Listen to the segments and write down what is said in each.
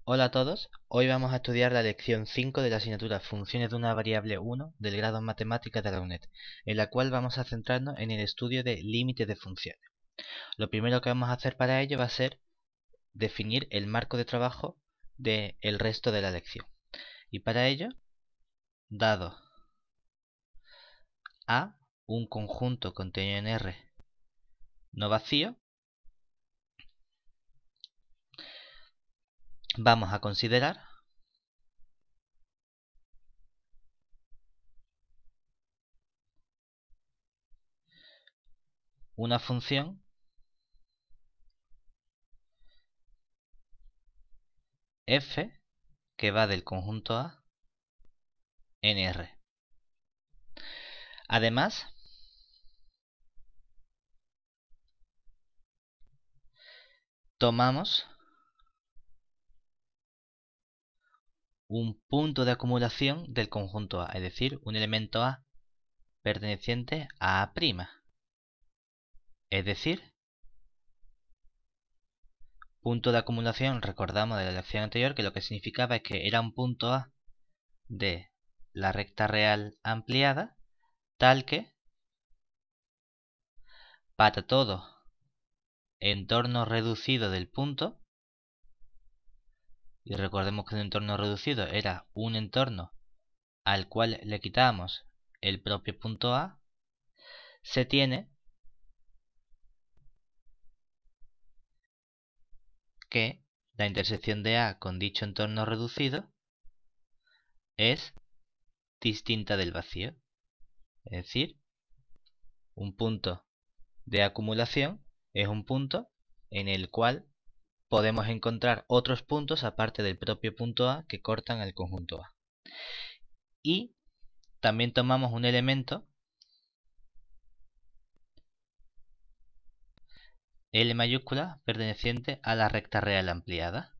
Hola a todos, hoy vamos a estudiar la lección 5 de la asignatura Funciones de una variable 1 del grado en Matemáticas de la UNED, en la cual vamos a centrarnos en el estudio de límites de funciones. Lo primero que vamos a hacer para ello va a ser definir el marco de trabajo del resto de la lección. Y para ello, dado A, un conjunto contenido en R no vacío, vamos a considerar una función f que va del conjunto A en R. Además, tomamos un punto de acumulación del conjunto A, es decir, un elemento A perteneciente a A'. Es decir, punto de acumulación, recordamos de la lección anterior que lo que significaba es que era un punto A de la recta real ampliada, tal que para todo entorno reducido del punto, y recordemos que un entorno reducido era un entorno al cual le quitamos el propio punto A, se tiene que la intersección de A con dicho entorno reducido es distinta del vacío. Es decir, un punto de acumulación es un punto en el cual podemos encontrar otros puntos aparte del propio punto A que cortan el conjunto A. Y también tomamos un elemento L mayúscula perteneciente a la recta real ampliada.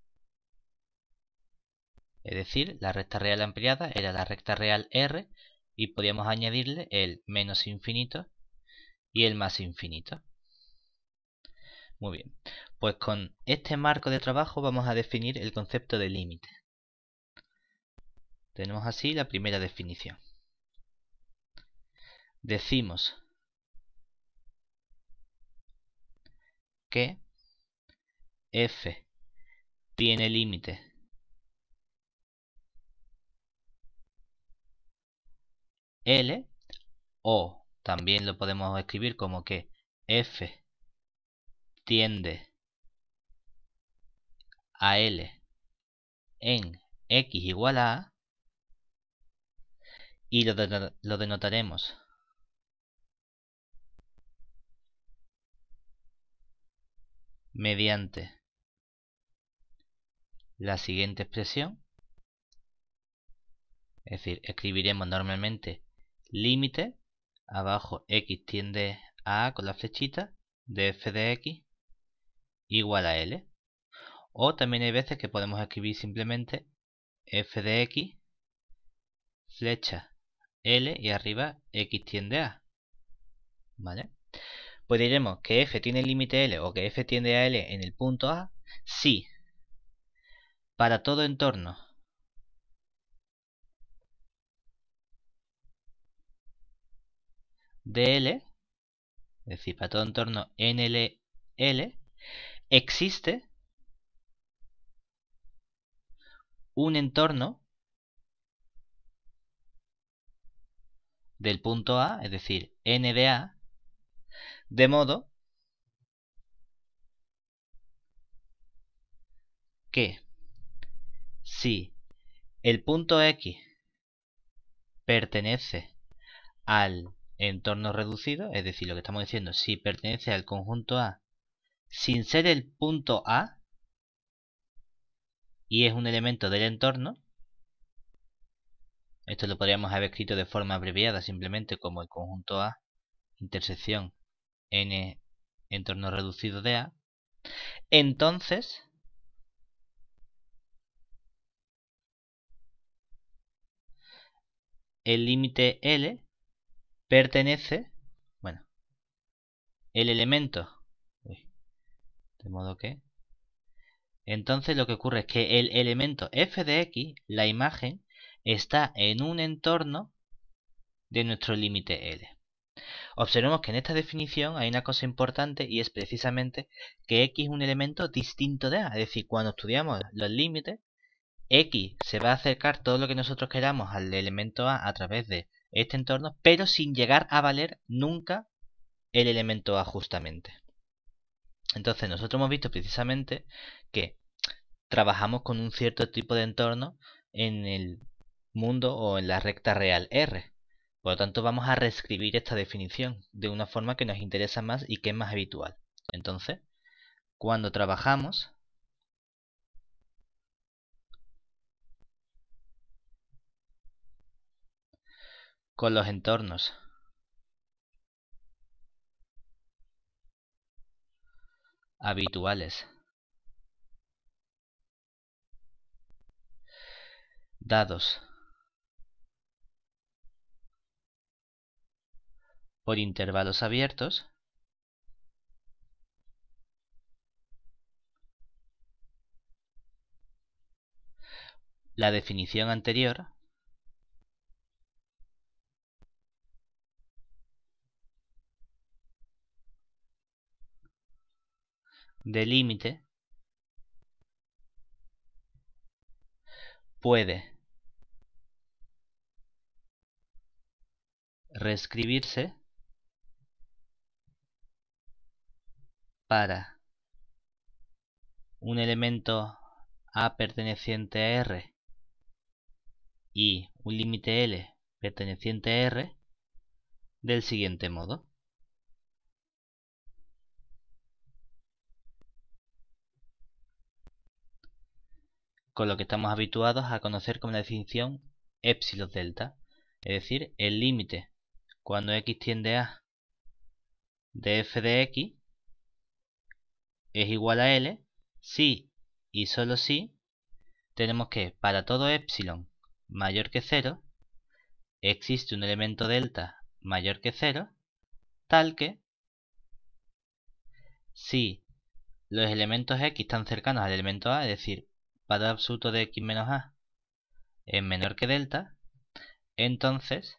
Es decir, la recta real ampliada era la recta real R y podíamos añadirle el menos infinito y el más infinito. Muy bien, pues con este marco de trabajo vamos a definir el concepto de límite. Tenemos así la primera definición. Decimos que f tiene límite L, o también lo podemos escribir como que f tiende a L en x igual a A, y lo denotaremos mediante la siguiente expresión. Es decir, escribiremos normalmente límite, abajo x tiende a A con la flechita, de f de x igual a L. O también hay veces que podemos escribir simplemente f de x, flecha L y arriba x tiende a. ¿Vale? Pues diremos que f tiene límite L o que f tiende a L en el punto A si para todo entorno de L, es decir, para todo entorno NL L, existe un entorno del punto A, es decir, N de A, de modo que si el punto X pertenece al entorno reducido, es decir, lo que estamos diciendo, si pertenece al conjunto A sin ser el punto A y es un elemento del entorno, esto lo podríamos haber escrito de forma abreviada simplemente como el conjunto A intersección N entorno reducido de A, entonces el límite L pertenece, bueno, el elemento, de modo que Entonces lo que ocurre es que el elemento f de x, la imagen, está en un entorno de nuestro límite L. Observemos que en esta definición hay una cosa importante y es precisamente que x es un elemento distinto de a. Es decir, cuando estudiamos los límites, x se va a acercar todo lo que nosotros queramos al elemento a través de este entorno, pero sin llegar a valer nunca el elemento a justamente. Entonces nosotros hemos visto precisamente que trabajamos con un cierto tipo de entorno en el mundo o en la recta real R. Por lo tanto vamos a reescribir esta definición de una forma que nos interesa más y que es más habitual. Entonces, cuando trabajamos con los entornos habituales dados por intervalos abiertos, la definición anterior de límite puede reescribirse para un elemento a perteneciente a R y un límite L perteneciente a R del siguiente modo. Con lo que estamos habituados a conocer como la definición epsilon delta, es decir, el límite cuando x tiende a de f de x es igual a L si y solo si tenemos que para todo epsilon mayor que 0 existe un elemento delta mayor que 0 tal que si los elementos x están cercanos al elemento a, es decir, valor absoluto de x menos a es menor que delta, entonces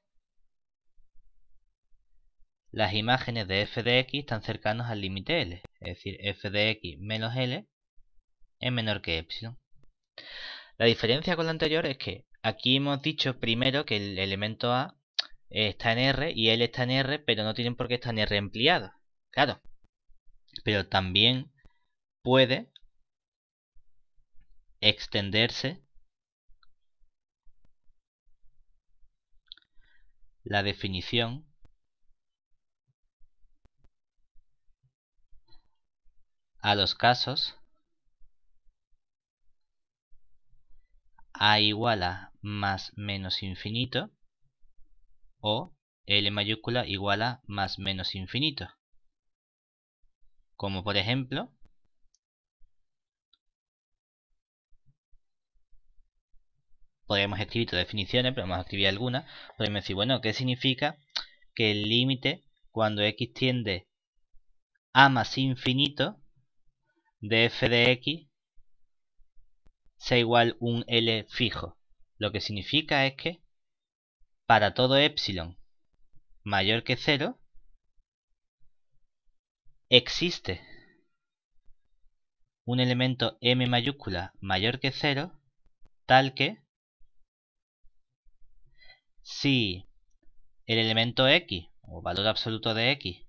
las imágenes de f de x están cercanos al límite L, es decir, f de x menos L es menor que epsilon. La diferencia con la anterior es que aquí hemos dicho primero que el elemento a está en R y L está en R, pero no tienen por qué estar en R ampliado. Claro, pero también puede extenderse la definición a los casos a igual a más menos infinito o L mayúscula igual a más menos infinito. Como por ejemplo, podríamos escribir todas las definiciones, pero vamos a escribir algunas. Podemos decir, bueno, ¿qué significa que el límite cuando x tiende a más infinito de f de x sea igual un L fijo? Lo que significa es que para todo epsilon mayor que 0 existe un elemento m mayúscula mayor que 0 tal que si el elemento x o valor absoluto de x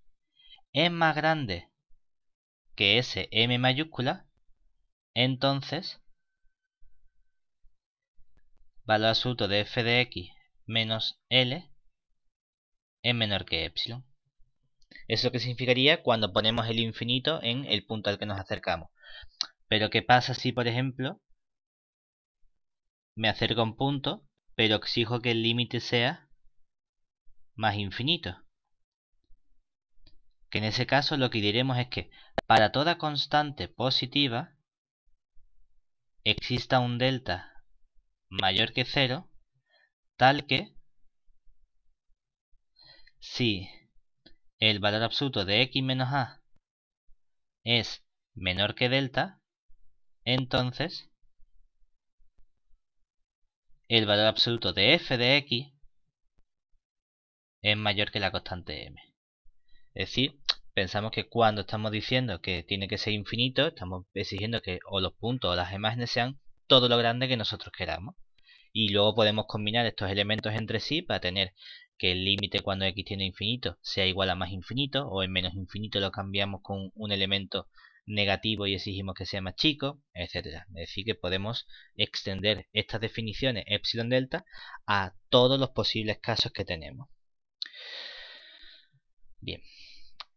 es más grande que ese m mayúscula, entonces valor absoluto de f de x menos L es menor que epsilon. Eso es lo que significaría cuando ponemos el infinito en el punto al que nos acercamos. Pero ¿qué pasa si, por ejemplo, me acerco a un punto, pero exijo que el límite sea más infinito? Que en ese caso lo que diremos es que para toda constante positiva exista un delta mayor que 0, tal que si el valor absoluto de x menos a es menor que delta, entonces el valor absoluto de f de x es mayor que la constante m. Es decir, pensamos que cuando estamos diciendo que tiene que ser infinito, estamos exigiendo que o los puntos o las imágenes sean todo lo grande que nosotros queramos. Y luego podemos combinar estos elementos entre sí para tener que el límite cuando x tiende a infinito sea igual a más infinito, o en menos infinito lo cambiamos con un elemento negativo y exigimos que sea más chico, etcétera. Es decir, que podemos extender estas definiciones epsilon delta a todos los posibles casos que tenemos. Bien,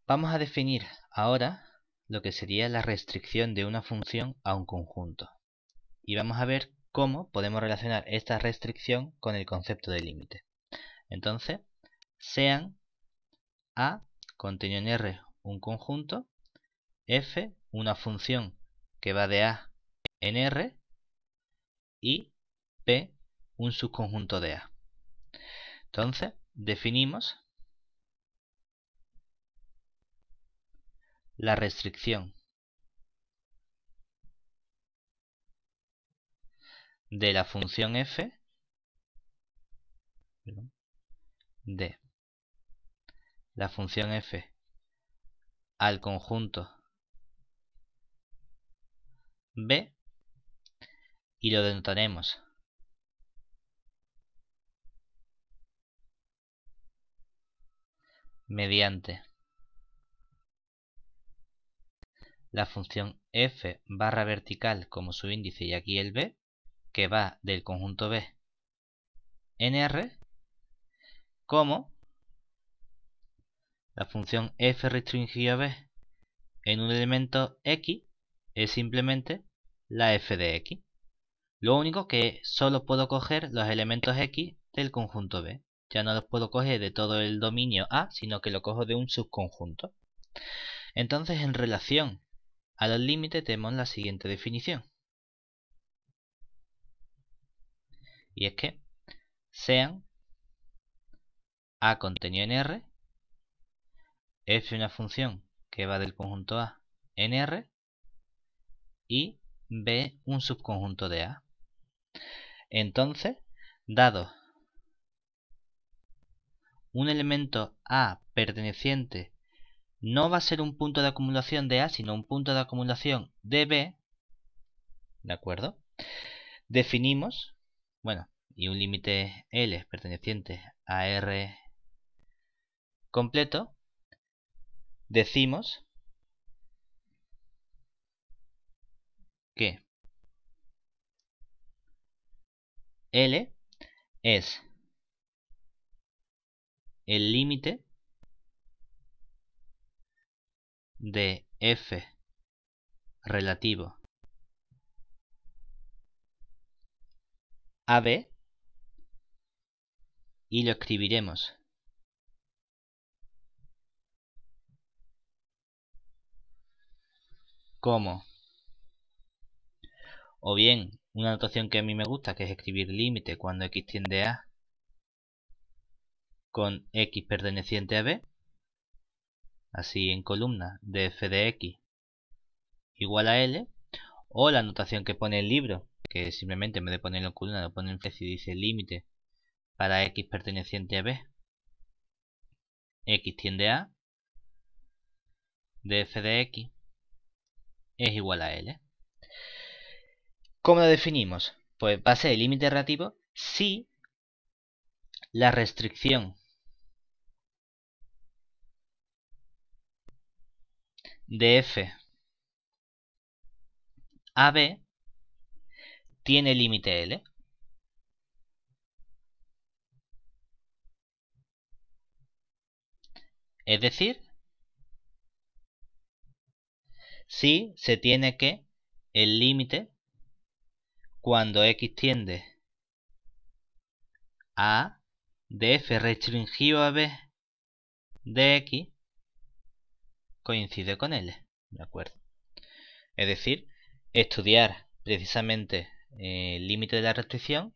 vamos a definir ahora lo que sería la restricción de una función a un conjunto. Y vamos a ver cómo podemos relacionar esta restricción con el concepto de límite. Entonces, sean A contenido en R un conjunto, F una función que va de A en R y P un subconjunto de A. Entonces, definimos la restricción de la función f de la función f al conjunto B y lo denotaremos mediante la función f barra vertical como su índice y aquí el B, que va del conjunto B en R, como la función f restringido a B en un elemento X es simplemente la f de X. Lo único que solo puedo coger los elementos X del conjunto B. Ya no los puedo coger de todo el dominio A, sino que lo cojo de un subconjunto. Entonces, en relación a los límites tenemos la siguiente definición. Y es que sean A contenido en R, f una función que va del conjunto A en R y B un subconjunto de A. Entonces, dado un elemento A perteneciente no va a ser un punto de acumulación de A, sino un punto de acumulación de B, ¿de acuerdo? Definimos, bueno, y un límite L perteneciente a R completo, decimos que L es el límite de f relativo a B y lo escribiremos como o bien una notación que a mí me gusta, que es escribir límite cuando x tiende a con x perteneciente a B, así en columna de f de x igual a L, o la notación que pone el libro, que simplemente en vez de ponerlo en columna lo pone en flex y dice límite para x perteneciente a B, x tiende a de f de x es igual a L. ¿Cómo lo definimos? Pues va a ser el límite relativo si la restricción de f a B tiene límite L. Es decir, si se tiene que el límite cuando x tiende a de f restringido a B de x coincide con L, ¿de acuerdo? Es decir, estudiar precisamente el límite de la restricción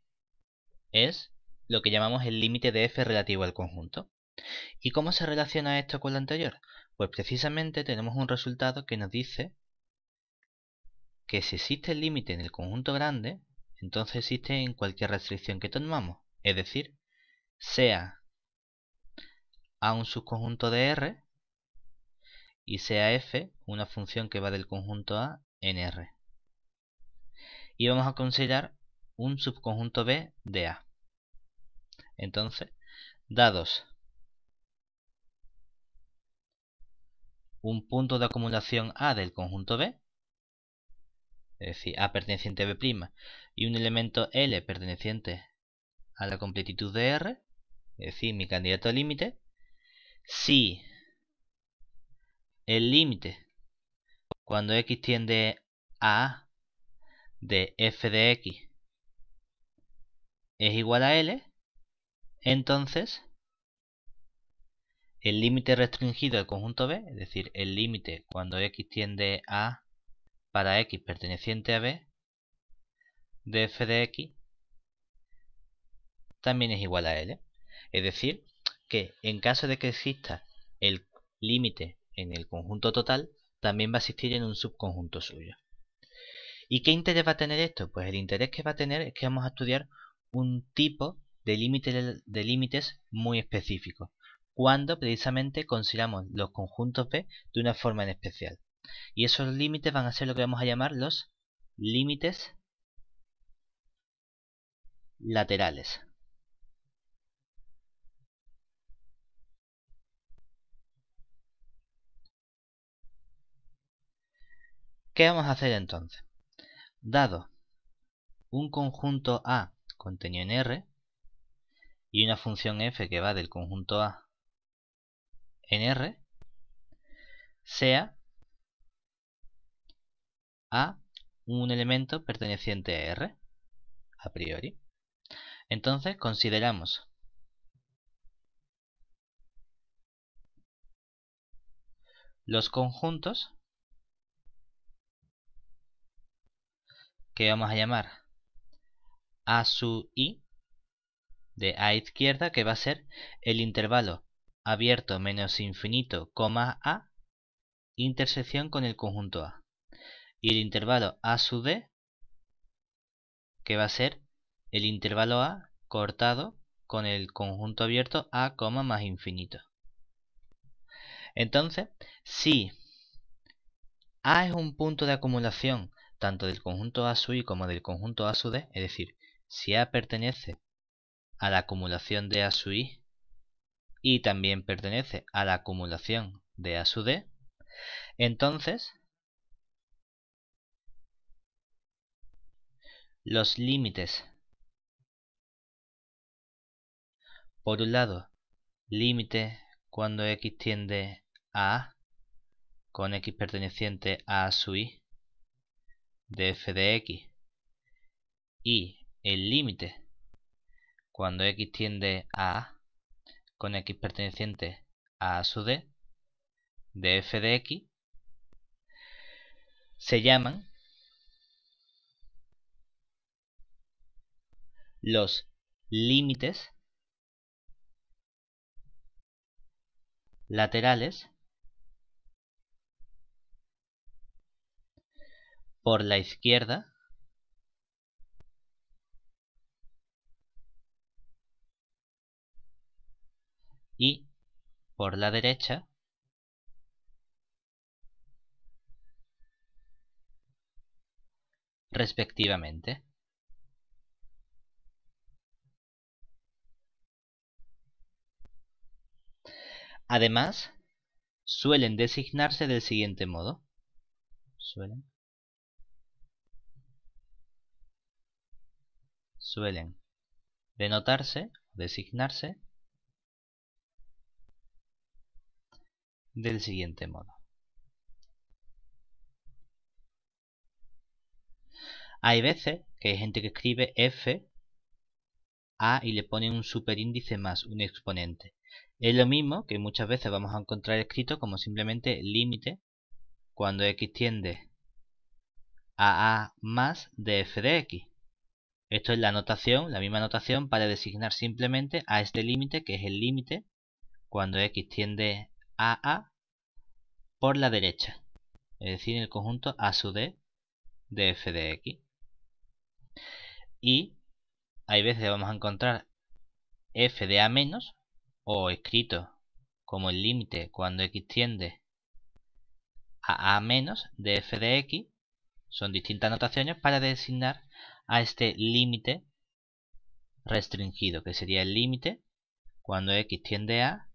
es lo que llamamos el límite de f relativo al conjunto. ¿Y cómo se relaciona esto con lo anterior? Pues precisamente tenemos un resultado que nos dice que si existe el límite en el conjunto grande, entonces existe en cualquier restricción que tomamos. Es decir, sea A un subconjunto de R y sea f una función que va del conjunto A en R. Y vamos a considerar un subconjunto B de A. Entonces, dados un punto de acumulación A del conjunto B, es decir, A perteneciente a B', y un elemento L perteneciente a la completitud de R, es decir, mi candidato al límite, si el límite cuando x tiende a A de f de x es igual a L, entonces el límite restringido del conjunto B, es decir, el límite cuando x tiende a A para x perteneciente a B de f de x también es igual a L. Es decir, que en caso de que exista el límite en el conjunto total, también va a existir en un subconjunto suyo. ¿Y qué interés va a tener esto? Pues el interés que va a tener es que vamos a estudiar un tipo de límites muy específico, cuando precisamente consideramos los conjuntos B de una forma en especial. Y esos límites van a ser lo que vamos a llamar los límites laterales. ¿Qué vamos a hacer entonces? Dado un conjunto A contenido en R y una función f que va del conjunto A en R, sea A un elemento perteneciente a R, a priori. Entonces consideramos los conjuntos que vamos a llamar A sub I de A izquierda, que va a ser el intervalo abierto menos infinito, coma A, intersección con el conjunto A. Y el intervalo A sub D, que va a ser el intervalo A cortado con el conjunto abierto A, más infinito. Entonces, si A es un punto de acumulación tanto del conjunto A sub I como del conjunto A sub D, es decir, si A pertenece a la acumulación de A sub I y también pertenece a la acumulación de A sub D, entonces los límites, por un lado, límite cuando x tiende a A con x perteneciente a A sub I de f de x, y el límite cuando x tiende a A con x perteneciente a A sub D de f de x, se llaman los límites laterales por la izquierda y por la derecha respectivamente. Además, suelen designarse del siguiente modo. Suelen denotarse, designarse del siguiente modo. Hay veces que hay gente que escribe f a y le pone un superíndice más un exponente. Es lo mismo que muchas veces vamos a encontrar escrito como simplemente límite cuando x tiende a más de f de x. Esto es la notación, la misma notación para designar simplemente a este límite, que es el límite cuando x tiende a por la derecha, es decir, en el conjunto A sub D de f de x. Y hay veces que vamos a encontrar f de a menos, o escrito como el límite cuando x tiende a menos de f de x. Son distintas notaciones para designar a este límite restringido, que sería el límite cuando x tiende a,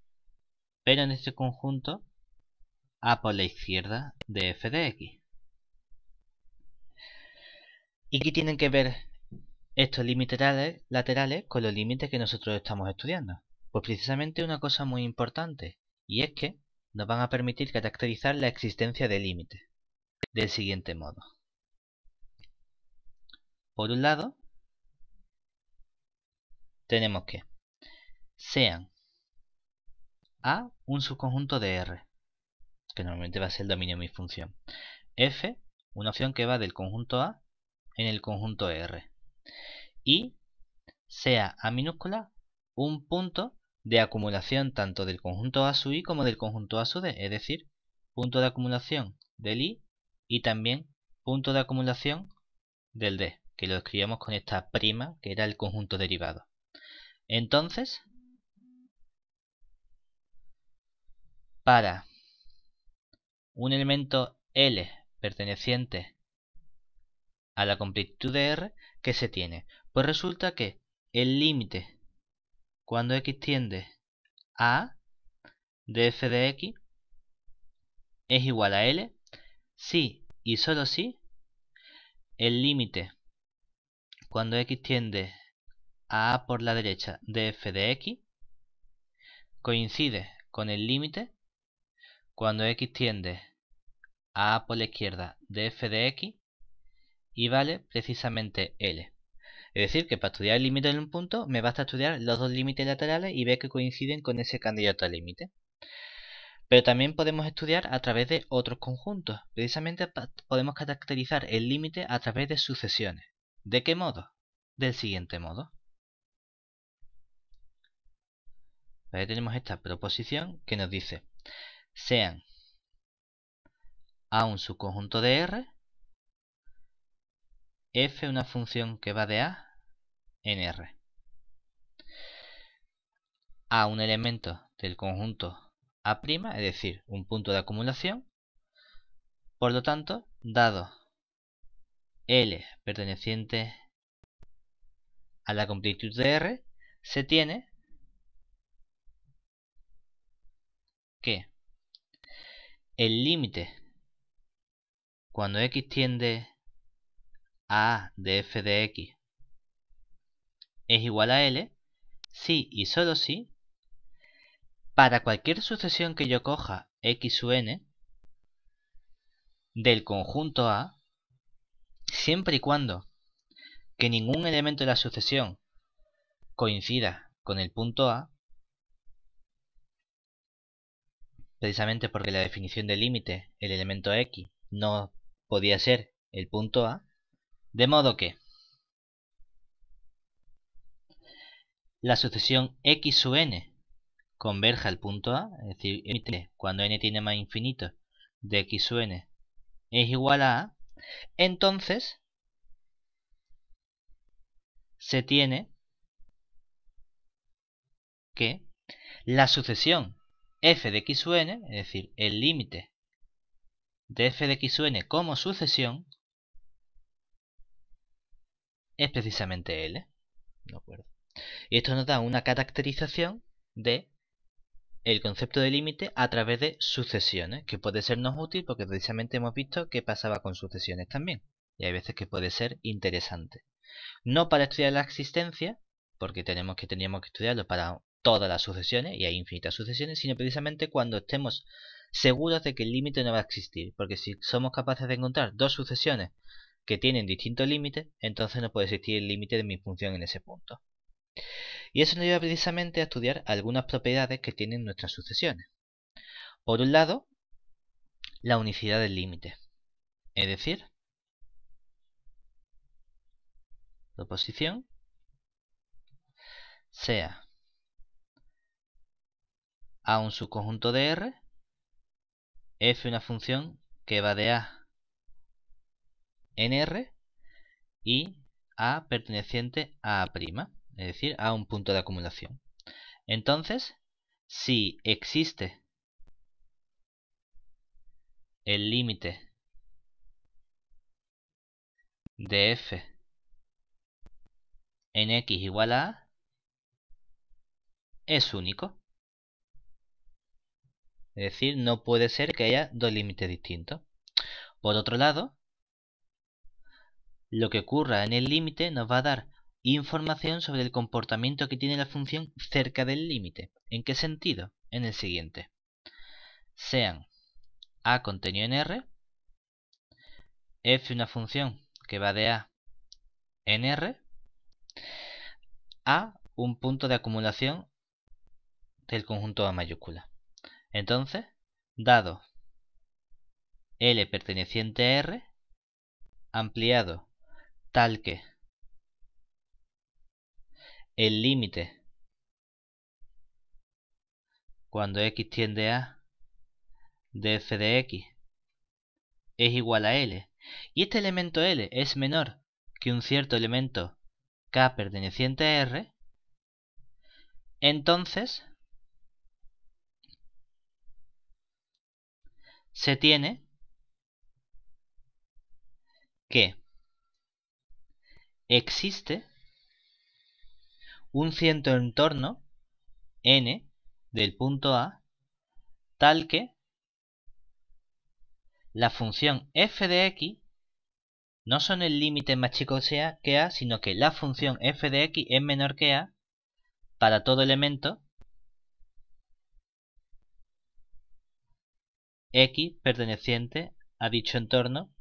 pero en este conjunto a por la izquierda de f de x. ¿Y qué tienen que ver estos límites laterales con los límites que nosotros estamos estudiando? Pues precisamente una cosa muy importante, y es que nos van a permitir caracterizar la existencia de límites del siguiente modo. Por un lado, tenemos que sean A un subconjunto de R, que normalmente va a ser el dominio de mi función. F, una opción que va del conjunto A en el conjunto R. Y sea A minúscula un punto de acumulación tanto del conjunto A sub I como del conjunto A sub D, es decir, punto de acumulación del I y también punto de acumulación del D, que lo escribíamos con esta prima que era el conjunto derivado. Entonces, para un elemento L perteneciente a la completitud de R, ¿qué se tiene? Pues resulta que el límite cuando x tiende a de f de x es igual a L si y solo si el límite cuando x tiende a por la derecha de f de x coincide con el límite cuando x tiende a por la izquierda de f de x y vale precisamente L. Es decir, que para estudiar el límite en un punto me basta estudiar los dos límites laterales y ver que coinciden con ese candidato al límite. Pero también podemos estudiar a través de otros conjuntos. Precisamente podemos caracterizar el límite a través de sucesiones. ¿De qué modo? Del siguiente modo. Ahí tenemos esta proposición que nos dice sean A un subconjunto de R, f una función que va de A en R. A un elemento del conjunto A', es decir, un punto de acumulación. Por lo tanto, dado L perteneciente a la completitud de R, se tiene que el límite cuando x tiende a de f de x es igual a L si y solo si para cualquier sucesión que yo coja x sub n del conjunto A, siempre y cuando que ningún elemento de la sucesión coincida con el punto A, precisamente porque la definición del límite, el elemento x, no podía ser el punto A, de modo que la sucesión x sub n converja al punto A, es decir, cuando n tiene más infinito de x sub n es igual a, entonces se tiene que la sucesión f de x sub n, es decir, el límite de f de x sub n como sucesión, es precisamente L. ¿De acuerdo? Y esto nos da una caracterización de el concepto de límite a través de sucesiones, que puede sernos útil porque precisamente hemos visto qué pasaba con sucesiones también. Y hay veces que puede ser interesante. No para estudiar la existencia, porque teníamos que estudiarlo para todas las sucesiones, y hay infinitas sucesiones, sino precisamente cuando estemos seguros de que el límite no va a existir. Porque si somos capaces de encontrar dos sucesiones que tienen distintos límites, entonces no puede existir el límite de mi función en ese punto. Y eso nos lleva precisamente a estudiar algunas propiedades que tienen nuestras sucesiones. Por un lado, la unicidad del límite. Es decir, proposición sea A un subconjunto de R, f una función que va de A en R y A perteneciente a A', es decir, a un punto de acumulación. Entonces, si existe el límite de f en x igual a A, es único. Es decir, no puede ser que haya dos límites distintos. Por otro lado, lo que ocurra en el límite nos va a dar información sobre el comportamiento que tiene la función cerca del límite. ¿En qué sentido? En el siguiente. Sean A contenido en R, f una función que va de A en R, a un punto de acumulación del conjunto A mayúscula. Entonces, dado L perteneciente a R, ampliado tal que el límite cuando x tiende a de f de x es igual a L, y este elemento L es menor que un cierto elemento K perteneciente a R, entonces se tiene que existe un cierto entorno n del punto A tal que la función f de x no son el límite más chico que A, sino que la función f de x es menor que A para todo elemento x perteneciente a dicho entorno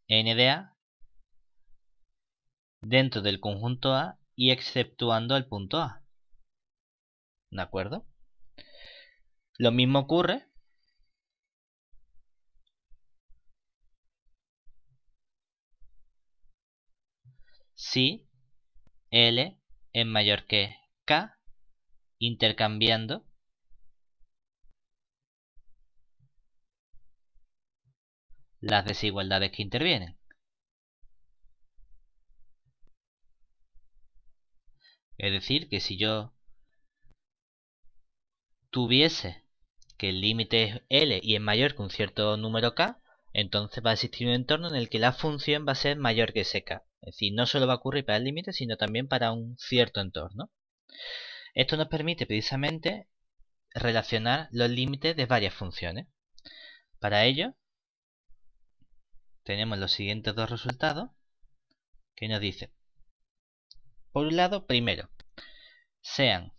n de A dentro del conjunto A y exceptuando el punto A. ¿De acuerdo? Lo mismo ocurre si L es mayor que K, intercambiando las desigualdades que intervienen. Es decir, que si yo tuviese que el límite es L y es mayor que un cierto número K, entonces va a existir un entorno en el que la función va a ser mayor que ese K. Es decir, no solo va a ocurrir para el límite, sino también para un cierto entorno. Esto nos permite precisamente relacionar los límites de varias funciones. Para ello, tenemos los siguientes dos resultados que nos dicen, por un lado, primero, sean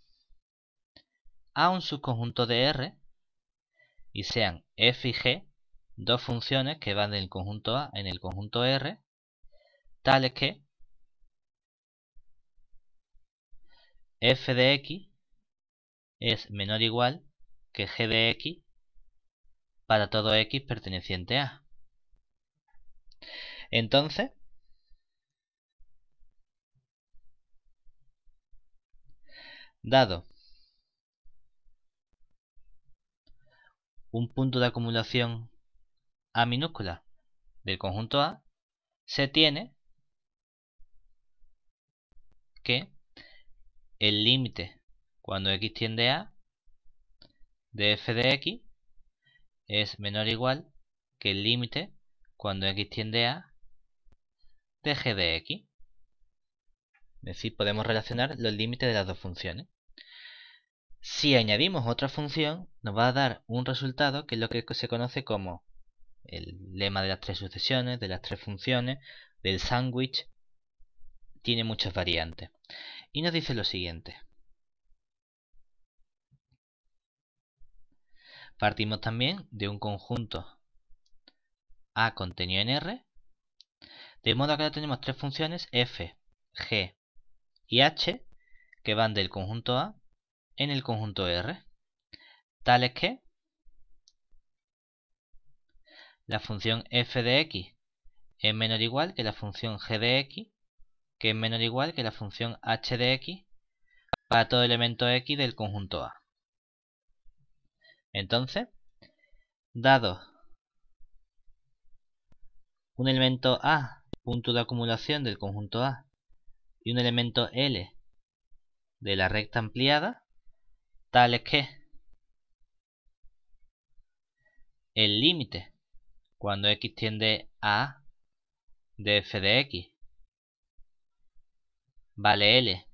A un subconjunto de R y sean f y g dos funciones que van del conjunto A en el conjunto R, tales que f de x es menor o igual que g de x para todo x perteneciente a. Entonces, dado un punto de acumulación A minúscula del conjunto A, se tiene que el límite cuando x tiende a de f de x es menor o igual que el límite cuando x tiende a de g de x. Es decir, podemos relacionar los límites de las dos funciones. Si añadimos otra función, nos va a dar un resultado que es lo que se conoce como el lema de las tres sucesiones, de las tres funciones, del sándwich. Tiene muchas variantes. Y nos dice lo siguiente. Partimos también de un conjunto A contenido en R, de modo que ahora tenemos tres funciones f, g y h que van del conjunto A en el conjunto R, tales que la función f de x es menor o igual que la función g de x, que es menor o igual que la función h de x para todo elemento x del conjunto A. Entonces, dado un elemento A punto de acumulación del conjunto A y un elemento L de la recta ampliada, tales que el límite cuando x tiende a A de f de x vale L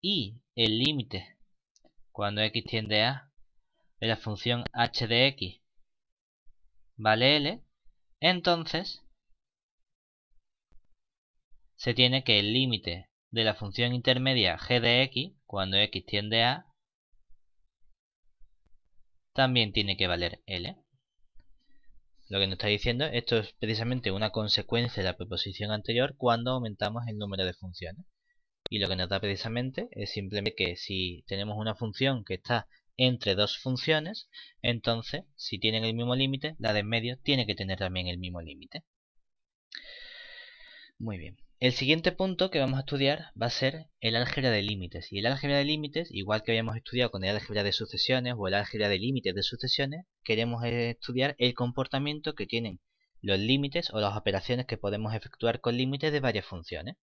y el límite cuando x tiende a A de la función h de x vale L, entonces se tiene que el límite de la función intermedia g de x cuando x tiende a A también tiene que valer L. Lo que nos está diciendo, esto es precisamente una consecuencia de la proposición anterior cuando aumentamos el número de funciones. Y lo que nos da precisamente es simplemente que si tenemos una función que está entre dos funciones, entonces si tienen el mismo límite, la de en medio tiene que tener también el mismo límite. Muy bien. El siguiente punto que vamos a estudiar va a ser el álgebra de límites. Y el álgebra de límites, igual que habíamos estudiado con el álgebra de sucesiones o el álgebra de límites de sucesiones, queremos estudiar el comportamiento que tienen los límites o las operaciones que podemos efectuar con límites de varias funciones.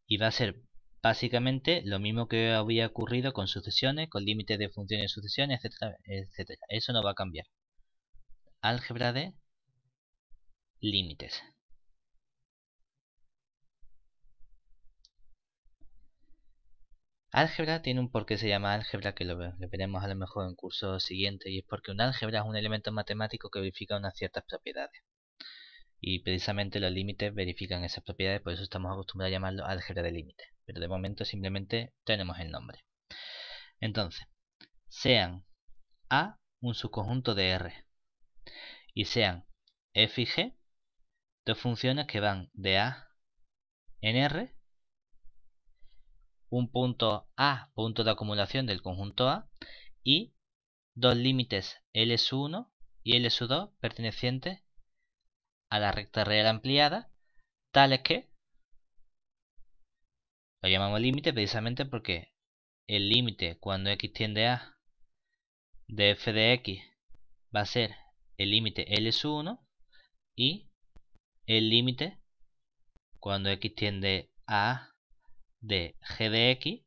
Y va a ser básicamente lo mismo que había ocurrido con sucesiones, con límites de funciones de sucesiones, etcétera, etcétera. Eso no va a cambiar. Álgebra de límites. Álgebra tiene un porqué se llama álgebra, que lo veremos a lo mejor en curso siguiente, y es porque un álgebra es un elemento matemático que verifica unas ciertas propiedades. Y precisamente los límites verifican esas propiedades, por eso estamos acostumbrados a llamarlo álgebra de límites. Pero de momento simplemente tenemos el nombre. Entonces, sean A un subconjunto de R y sean f y g dos funciones que van de A en R, un punto A, punto de acumulación del conjunto A, y dos límites L1 y L2 pertenecientes a la recta real ampliada, tales que lo llamamos límite precisamente porque el límite cuando x tiende a de f de x va a ser el límite L1 y el límite cuando x tiende a de g de x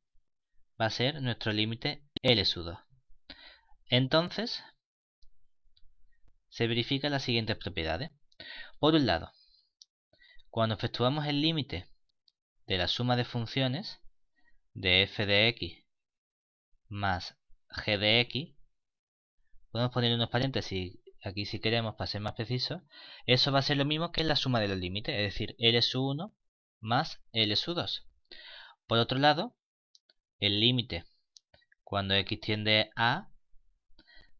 va a ser nuestro límite L2. Entonces se verifican las siguientes propiedades. Por un lado, cuando efectuamos el límite de la suma de funciones de f de x más g de x, podemos poner unos paréntesis aquí si queremos para ser más precisos, eso va a ser lo mismo que la suma de los límites, es decir, L1 más L2. Por otro lado, el límite cuando x tiende a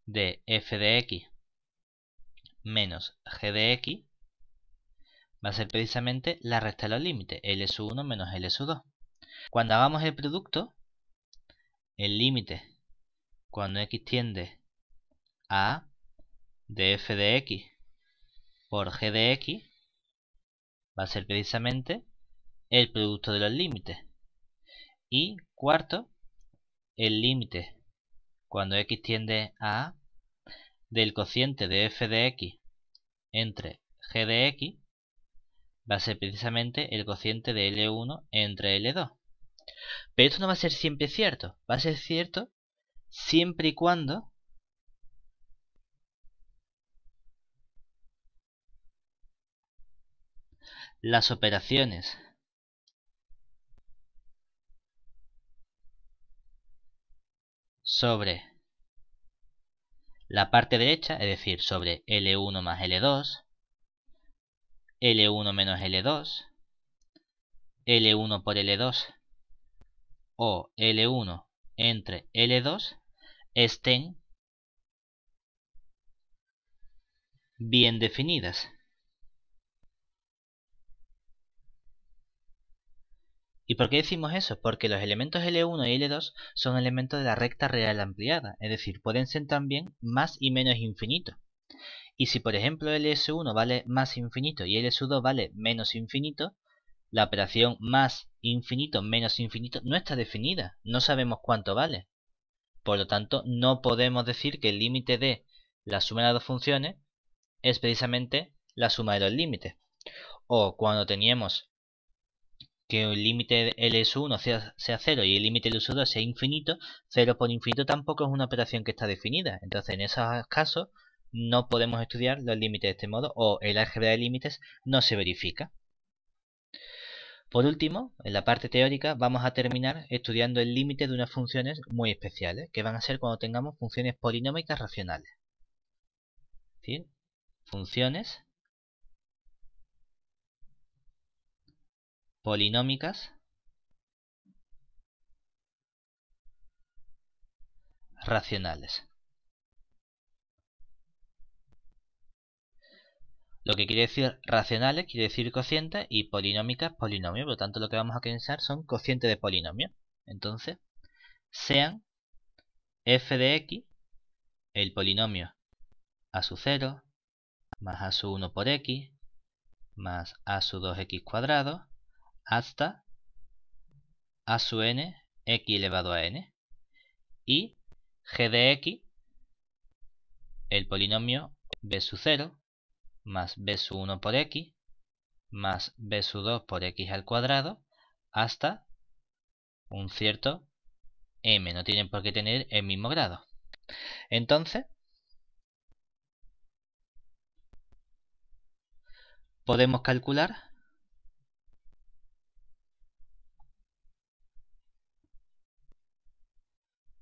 de f de x menos g de x va a ser precisamente la resta de los límites, L1 menos L2. Cuando hagamos el producto, el límite cuando x tiende a de f de x por g de x va a ser precisamente el producto de los límites. Y cuarto, el límite cuando x tiende a A del cociente de f de x entre g de x va a ser precisamente el cociente de L1 entre L2. Pero esto no va a ser siempre cierto. Va a ser cierto siempre y cuando las operaciones sobre la parte derecha, es decir, sobre L1 más L2, L1 menos L2, L1 por L2 o L1 entre L2 estén bien definidas. ¿Y por qué decimos eso? Porque los elementos L1 y L2 son elementos de la recta real ampliada, es decir, pueden ser también más y menos infinitos. Y si por ejemplo LS1 vale más infinito y LS2 vale menos infinito, la operación más infinito menos infinito no está definida, no sabemos cuánto vale. Por lo tanto, no podemos decir que el límite de la suma de las dos funciones es precisamente la suma de los límites. O cuando teníamos que el límite L sub 1 sea 0 y el límite L sub 2 sea infinito, 0 por infinito tampoco es una operación que está definida. Entonces en esos casos no podemos estudiar los límites de este modo, o el álgebra de límites no se verifica. Por último, en la parte teórica vamos a terminar estudiando el límite de unas funciones muy especiales, que van a ser cuando tengamos funciones polinómicas racionales. Es decir, funciones polinómicas racionales. Lo que quiere decir racionales quiere decir cocientes y polinómicas polinomios. Por lo tanto, lo que vamos a pensar son cocientes de polinomios. Entonces, sean f de x, el polinomio a sub 0, más a sub 1 por x, más a sub 2x cuadrado, hasta a sub n, x elevado a n. Y g de x, el polinomio b sub 0, más b sub 1 por x, más b sub 2 por x al cuadrado, hasta un cierto m. No tienen por qué tener el mismo grado. Entonces, podemos calcular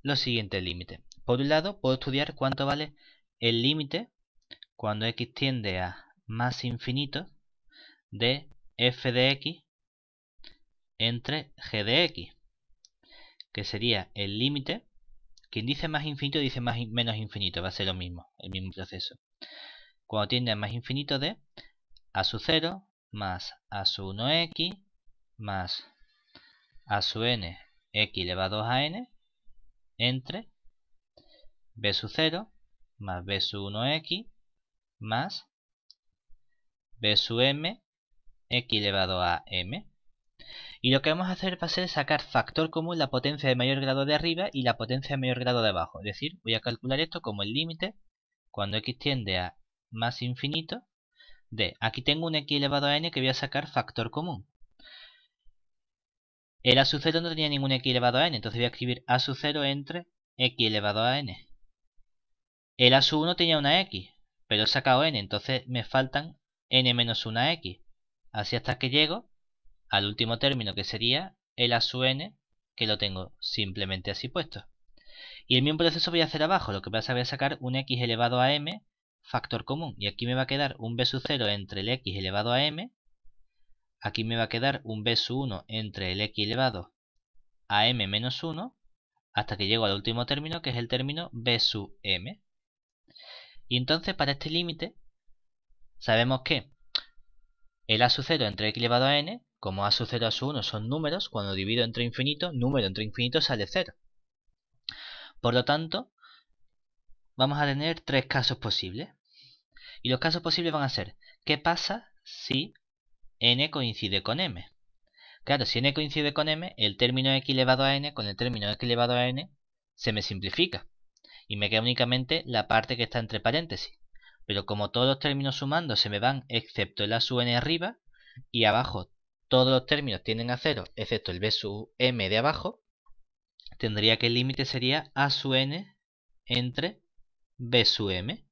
los siguientes límites. Por un lado, puedo estudiar cuánto vale el límite cuando x tiende a más infinito de f de x entre g de x, que sería el límite. Quien dice más infinito dice menos infinito, va a ser lo mismo, el mismo proceso. Cuando tiende a más infinito de a sub 0 más a sub 1x más a sub n x elevado a n entre b sub 0 más b sub 1x más b sub m x elevado a m. Y lo que vamos a hacer va a ser sacar factor común la potencia de mayor grado de arriba y la potencia de mayor grado de abajo. Es decir, voy a calcular esto como el límite cuando x tiende a más infinito de, aquí tengo un x elevado a n que voy a sacar factor común. El a sub 0 no tenía ningún x elevado a n, entonces voy a escribir a sub 0 entre x elevado a n. El a sub 1 tenía una x, pero he sacado n, entonces me faltan n menos una x. Así hasta que llego al último término, que sería el a sub n, que lo tengo simplemente así puesto. Y el mismo proceso voy a hacer abajo, lo que pasa es que voy a sacar un x elevado a m factor común. Y aquí me va a quedar un b sub 0 entre el x elevado a m. Aquí me va a quedar un b sub 1 entre el x elevado a m menos 1, hasta que llego al último término, que es el término b sub m. Y entonces para este límite sabemos que el a sub 0 entre x elevado a n, como a sub 0 a sub 1 son números, cuando divido entre infinito, número entre infinito sale 0. Por lo tanto, vamos a tener tres casos posibles. Y los casos posibles van a ser, ¿qué pasa si n coincide con m? Claro, si n coincide con m, el término x elevado a n con el término x elevado a n se me simplifica. Y me queda únicamente la parte que está entre paréntesis. Pero como todos los términos sumando se me van excepto el a sub n arriba, y abajo todos los términos tienden a 0 excepto el b sub m de abajo, tendría que el límite sería a sub n entre b sub m.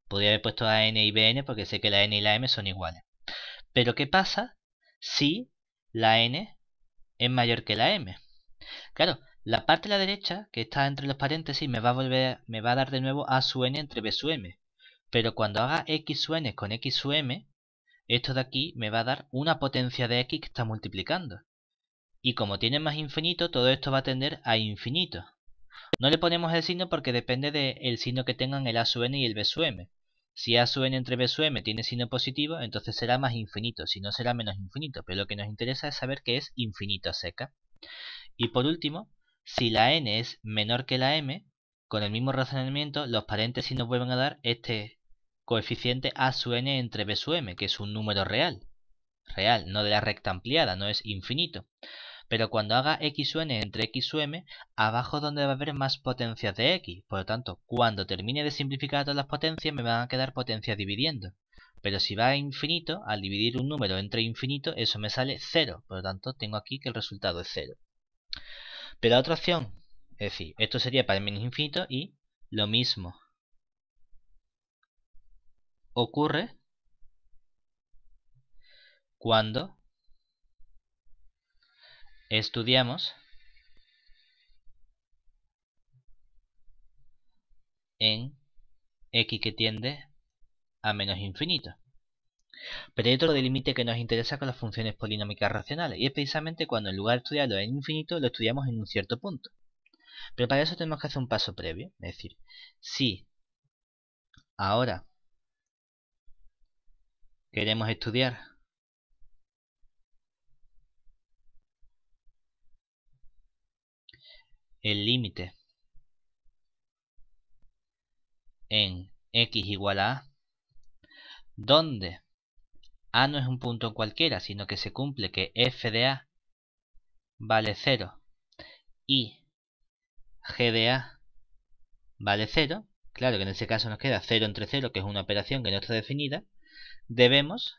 Podría haber puesto a n y bn porque sé que la n y la m son iguales. Pero ¿qué pasa si la n es mayor que la m? Claro, la parte de la derecha, que está entre los paréntesis, me va a dar de nuevo a sub n entre b sub m. Pero cuando haga x sub n con x sub m, esto de aquí me va a dar una potencia de x que está multiplicando. Y como tiene más infinito, todo esto va a tender a infinito. No le ponemos el signo porque depende del signo que tengan el a sub n y el b sub m. Si a sub n entre b sub m tiene signo positivo, entonces será más infinito, si no será menos infinito. Pero lo que nos interesa es saber que es infinito a seca. Y por último, si la n es menor que la m, con el mismo razonamiento, los paréntesis nos vuelven a dar este coeficiente a sub n entre b sub m, que es un número real. Real, no de la recta ampliada, no es infinito. Pero cuando haga x sub n entre x sub m, abajo es donde va a haber más potencias de x. Por lo tanto, cuando termine de simplificar todas las potencias, me van a quedar potencias dividiendo. Pero si va a infinito, al dividir un número entre infinito, eso me sale 0. Por lo tanto, tengo aquí que el resultado es 0. Pero la otra opción, es decir, esto sería para el menos infinito y lo mismo ocurre cuando estudiamos en x que tiende a menos infinito. Pero hay otro límite que nos interesa con las funciones polinómicas racionales, y es precisamente cuando en lugar de estudiarlo en infinito, lo estudiamos en un cierto punto. Pero para eso tenemos que hacer un paso previo, es decir, si ahora queremos estudiar el límite en x igual a a, donde a no es un punto cualquiera, sino que se cumple que f de a vale 0 y g de a vale 0, claro que en ese caso nos queda 0 entre 0, que es una operación que no está definida, debemos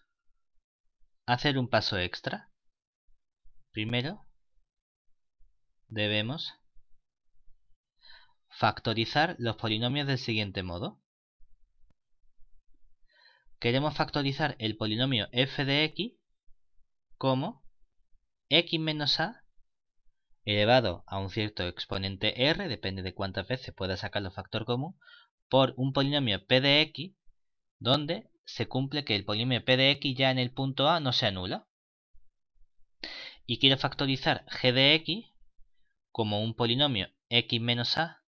hacer un paso extra. Primero debemos factorizar los polinomios del siguiente modo. Queremos factorizar el polinomio f de x como x menos a elevado a un cierto exponente r, depende de cuántas veces pueda sacarlo factor común, por un polinomio p de x, donde se cumple que el polinomio p de x ya en el punto a no se anula. Y quiero factorizar g de x como un polinomio x menos a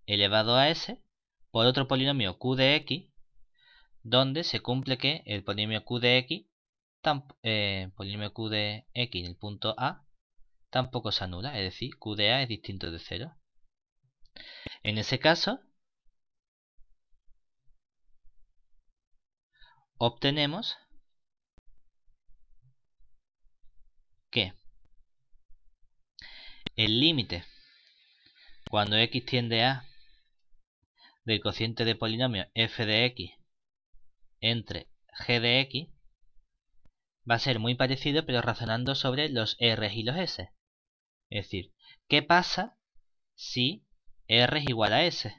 elevado a s por otro polinomio q de x, donde se cumple que el polinomio q de x, en el punto a tampoco se anula, es decir, q de a es distinto de 0. En ese caso, obtenemos que el límite cuando x tiende a del cociente de polinomio f de x entre g de x va a ser muy parecido, pero razonando sobre los r y los s. Es decir, ¿qué pasa si r es igual a s?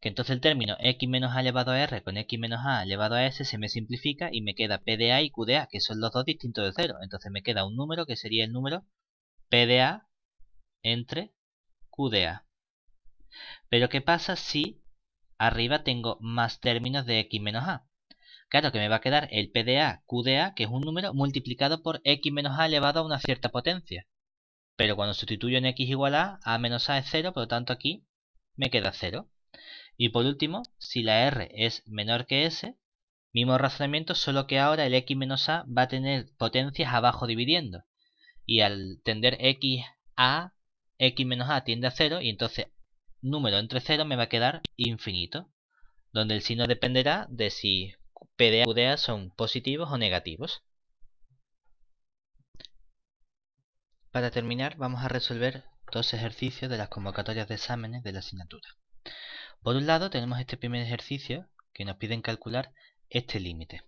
Que entonces el término x menos a elevado a r con x menos a elevado a s se me simplifica y me queda p de a y q de a, que son los dos distintos de 0. Entonces me queda un número que sería el número p de a entre q de a. Pero ¿qué pasa si arriba tengo más términos de x menos a? Claro que me va a quedar el p de a, q de a, que es un número multiplicado por x menos a elevado a una cierta potencia. Pero cuando sustituyo en x igual a menos a es 0, por lo tanto aquí me queda 0. Y por último, si la r es menor que s, mismo razonamiento, solo que ahora el x menos a va a tener potencias abajo dividiendo. Y al tender x a, x menos a tiende a 0, y entonces número entre 0 me va a quedar infinito, donde el signo dependerá de si p de a y q de a son positivos o negativos. Para terminar, vamos a resolver dos ejercicios de las convocatorias de exámenes de la asignatura. Por un lado, tenemos este primer ejercicio que nos piden calcular este límite.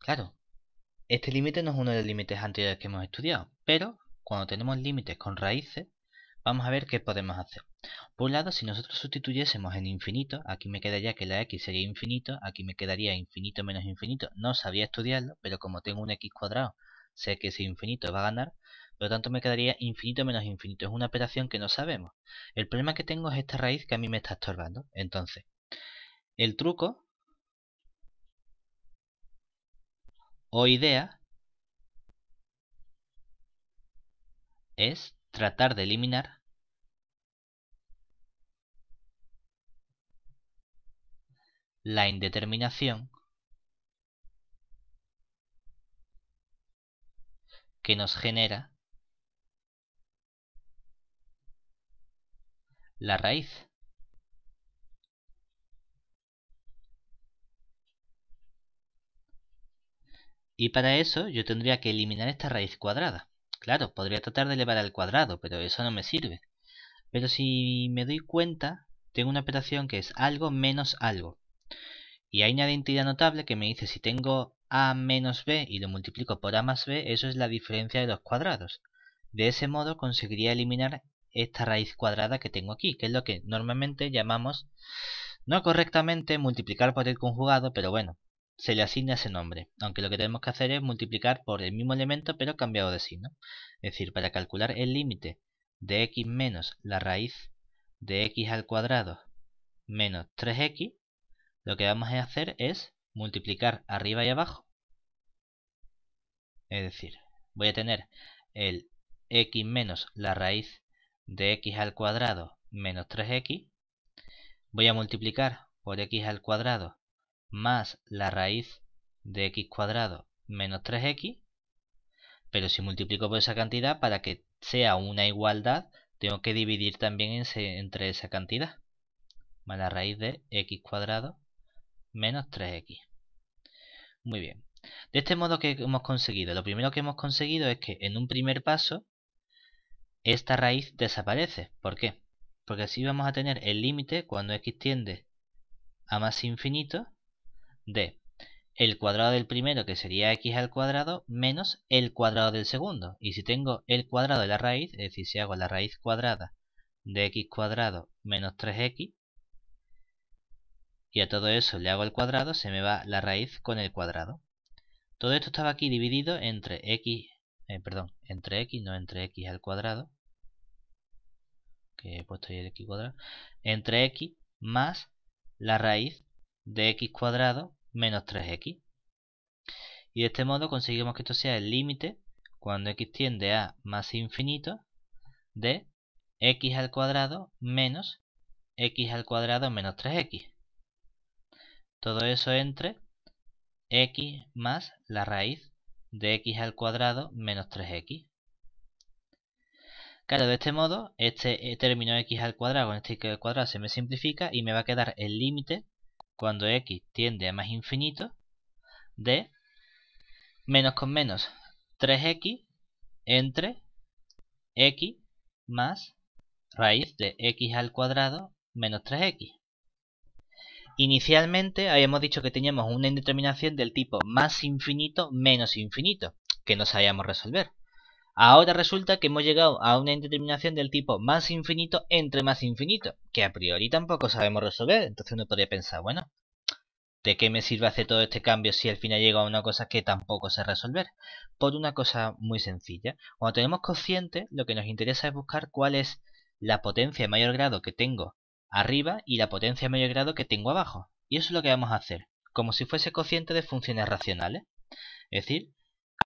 Claro, este límite no es uno de los límites anteriores que hemos estudiado, pero cuando tenemos límites con raíces, vamos a ver qué podemos hacer. Por un lado, si nosotros sustituyésemos en infinito, aquí me quedaría que la x sería infinito, aquí me quedaría infinito menos infinito. No sabía estudiarlo, pero como tengo un x cuadrado, sé que ese infinito va a ganar, por lo tanto me quedaría infinito menos infinito. Es una operación que no sabemos. El problema que tengo es esta raíz que a mí me está estorbando. Entonces, el truco o idea es tratar de eliminar la indeterminación que nos genera la raíz. Y para eso yo tendría que eliminar esta raíz cuadrada. Claro, podría tratar de elevar al cuadrado, pero eso no me sirve. Pero si me doy cuenta, tengo una operación que es algo menos algo. Y hay una identidad notable que me dice si tengo a menos b y lo multiplico por a más b, eso es la diferencia de los cuadrados. De ese modo conseguiría eliminar esta raíz cuadrada que tengo aquí, que es lo que normalmente llamamos, no correctamente, multiplicar por el conjugado, pero bueno, se le asigna ese nombre, aunque lo que tenemos que hacer es multiplicar por el mismo elemento pero cambiado de signo. Es decir, para calcular el límite de x menos la raíz de x al cuadrado menos 3x, lo que vamos a hacer es multiplicar arriba y abajo. Es decir, voy a tener el x menos la raíz de x al cuadrado menos 3x. Voy a multiplicar por x al cuadrado más la raíz de x cuadrado menos 3x. Pero si multiplico por esa cantidad, para que sea una igualdad, tengo que dividir también entre esa cantidad. Más la raíz de x cuadrado menos 3x. Muy bien. De este modo, ¿qué hemos conseguido? Lo primero que hemos conseguido es que en un primer paso esta raíz desaparece. ¿Por qué? Porque así vamos a tener el límite cuando x tiende a más infinito de el cuadrado del primero, que sería x al cuadrado, menos el cuadrado del segundo. Y si tengo el cuadrado de la raíz, es decir, si hago la raíz cuadrada de x cuadrado menos 3x, y a todo eso le hago el cuadrado, se me va la raíz con el cuadrado. Todo esto estaba aquí dividido entre x, entre x al cuadrado, que he puesto ahí el x cuadrado, entre x más la raíz de x cuadrado menos 3x. Y de este modo conseguimos que esto sea el límite, cuando x tiende a más infinito, de x al cuadrado menos x al cuadrado menos 3x. Todo eso entre x más la raíz de x al cuadrado menos 3x. Claro, de este modo, este término x al cuadrado con este x al cuadrado se me simplifica y me va a quedar el límite, cuando x tiende a más infinito, de menos con menos 3x entre x más raíz de x al cuadrado menos 3x. Inicialmente habíamos dicho que teníamos una indeterminación del tipo más infinito menos infinito, que no sabíamos resolver. Ahora resulta que hemos llegado a una indeterminación del tipo más infinito entre más infinito, que a priori tampoco sabemos resolver. Entonces uno podría pensar, bueno, ¿de qué me sirve hacer todo este cambio si al final llego a una cosa que tampoco sé resolver? Por una cosa muy sencilla. Cuando tenemos cociente, lo que nos interesa es buscar cuál es la potencia de mayor grado que tengo arriba y la potencia de mayor grado que tengo abajo. Y eso es lo que vamos a hacer, como si fuese cociente de funciones racionales. Es decir,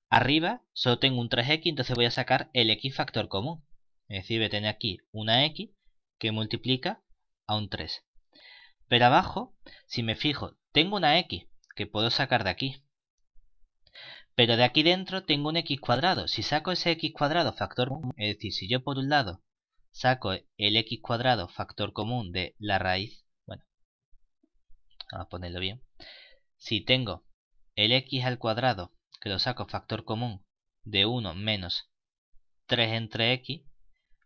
arriba solo tengo un 3x, entonces voy a sacar el x factor común. Es decir, voy a tener aquí una x que multiplica a un 3. Pero abajo, si me fijo, tengo una x que puedo sacar de aquí. Pero de aquí dentro tengo un x cuadrado. Si saco ese x cuadrado factor común, es decir, si yo por un lado saco el x cuadrado factor común de la raíz, bueno, vamos a ponerlo bien. Si tengo el x al cuadrado, que lo saco factor común de 1 menos 3 entre x,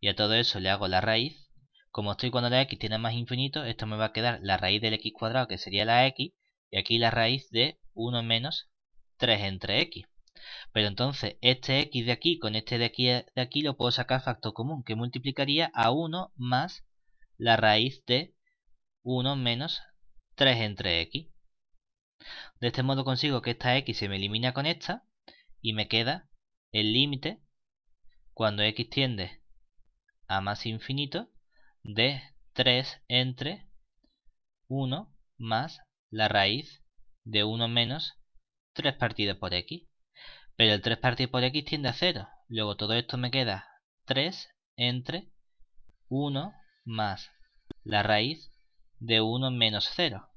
y a todo eso le hago la raíz. Como estoy cuando la x tiene más infinito, esto me va a quedar la raíz del x cuadrado, que sería la x, y aquí la raíz de 1 menos 3 entre x. Pero entonces este x de aquí con este de aquí lo puedo sacar factor común, que multiplicaría a 1 más la raíz de 1 menos 3 entre x. De este modo consigo que esta x se me elimina con esta y me queda el límite, cuando x tiende a más infinito, de 3 entre 1 más la raíz de 1 menos 3 partido por x. Pero el 3 partido por x tiende a 0. Luego todo esto me queda 3 entre 1 más la raíz de 1 menos 0.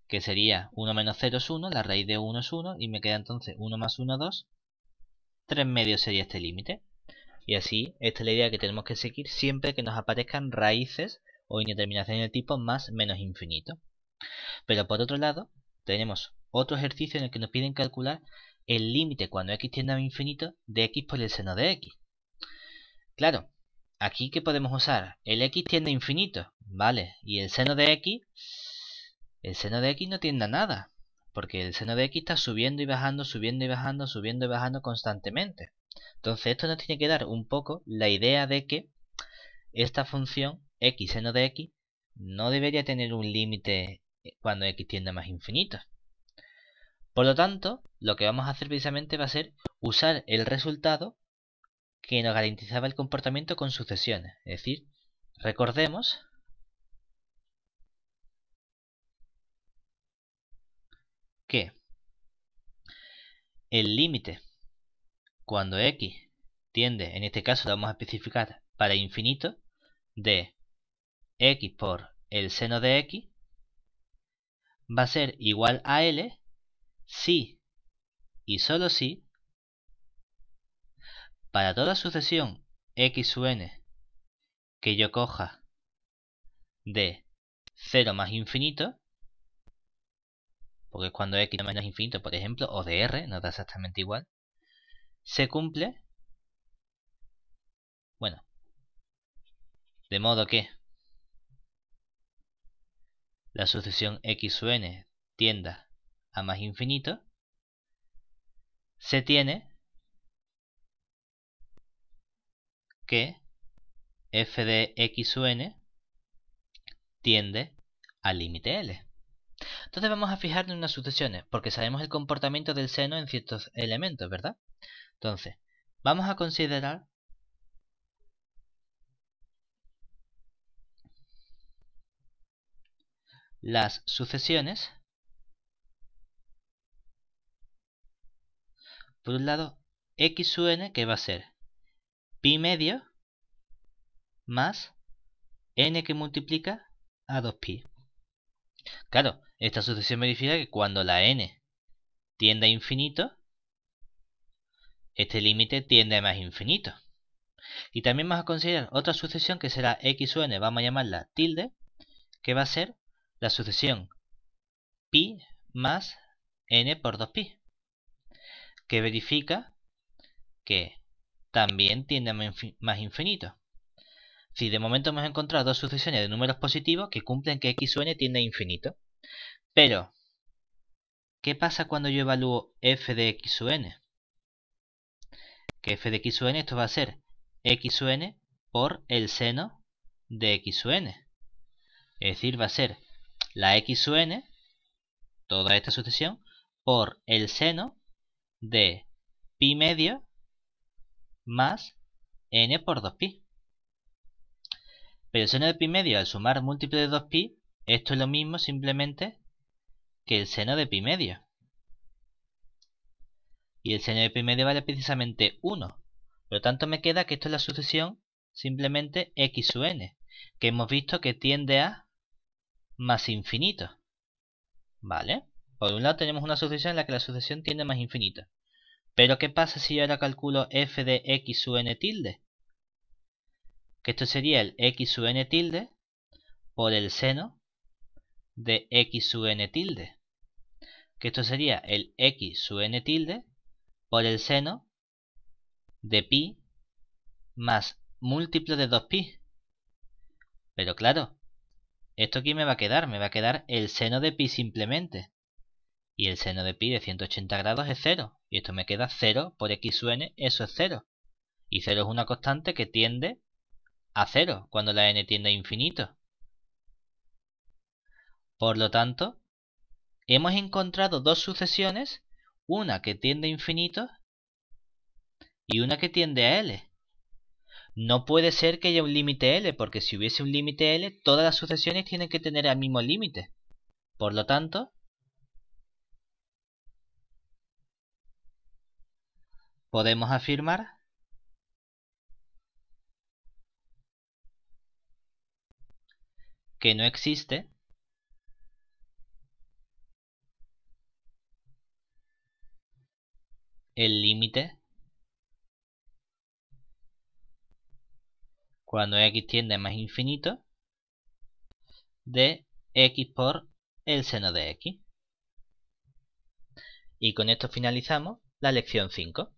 Que sería 1 menos 0 es 1, la raíz de 1 es 1, y me queda entonces 1 más 1, 2. 3 medios sería este límite. Y así, esta es la idea que tenemos que seguir siempre que nos aparezcan raíces o indeterminaciones de tipo más menos infinito. Pero por otro lado, tenemos otro ejercicio en el que nos piden calcular el límite cuando x tiende a infinito de x por el seno de x. Claro, aquí ¿qué podemos usar? El x tiende a infinito, ¿vale? Y el seno de x el seno de x no tiende a nada, porque el seno de x está subiendo y bajando, subiendo y bajando, subiendo y bajando constantemente. Entonces esto nos tiene que dar un poco la idea de que esta función x seno de x no debería tener un límite cuando x tiende a más infinito. Por lo tanto, lo que vamos a hacer precisamente va a ser usar el resultado que nos garantizaba el comportamiento con sucesiones. Es decir, recordemos que el límite cuando x tiende, en este caso lo vamos a especificar para infinito, de x por el seno de x va a ser igual a L si y solo si para toda sucesión x sub n que yo coja de 0 más infinito, porque es cuando x menos infinito, por ejemplo, o de r, nos da exactamente igual, se cumple, bueno, de modo que la sucesión x sub n tienda a más infinito, se tiene que f de x sub n tiende al límite L. Entonces vamos a fijarnos en unas sucesiones, porque sabemos el comportamiento del seno en ciertos elementos, ¿verdad? Entonces, vamos a considerar las sucesiones. Por un lado, x sub n, que va a ser pi medio más n que multiplica a 2pi. Claro, esta sucesión verifica que cuando la n tiende a infinito, este límite tiende a más infinito. Y también vamos a considerar otra sucesión que será x sub n, vamos a llamarla tilde, que va a ser la sucesión pi más n por 2pi, que verifica que también tiende a más infinito. Si de momento hemos encontrado dos sucesiones de números positivos que cumplen que x sub n tiende a infinito. Pero, ¿qué pasa cuando yo evalúo f de x sub n? Que f de x sub n, esto va a ser x sub n por el seno de x sub n. Es decir, va a ser la x sub n, toda esta sucesión, por el seno de pi medio más n por 2pi. Pero el seno de pi medio, al sumar múltiplo de 2pi, esto es lo mismo simplemente que el seno de pi medio. Y el seno de pi medio vale precisamente 1. Por lo tanto me queda que esto es la sucesión simplemente x sub n, que hemos visto que tiende a más infinito. ¿Vale? Por un lado tenemos una sucesión en la que la sucesión tiende a más infinito. Pero ¿qué pasa si yo ahora calculo f de x sub n tilde? Que esto sería el x sub n tilde por el seno de x sub n tilde. Que esto sería el x sub n tilde por el seno de pi más múltiplo de 2pi. Pero claro, ¿esto aquí me va a quedar? Me va a quedar el seno de pi simplemente. Y el seno de pi de 180 grados es 0. Y esto me queda 0 por x sub n, eso es 0. Y 0 es una constante que tiende a 0 cuando la n tiende a infinito. Por lo tanto, hemos encontrado dos sucesiones, una que tiende a infinito y una que tiende a L. No puede ser que haya un límite L, porque si hubiese un límite L, todas las sucesiones tienen que tener el mismo límite. Por lo tanto, podemos afirmar que no existe el límite cuando x tiende a más infinito de x por el seno de x. Y con esto finalizamos la lección 5.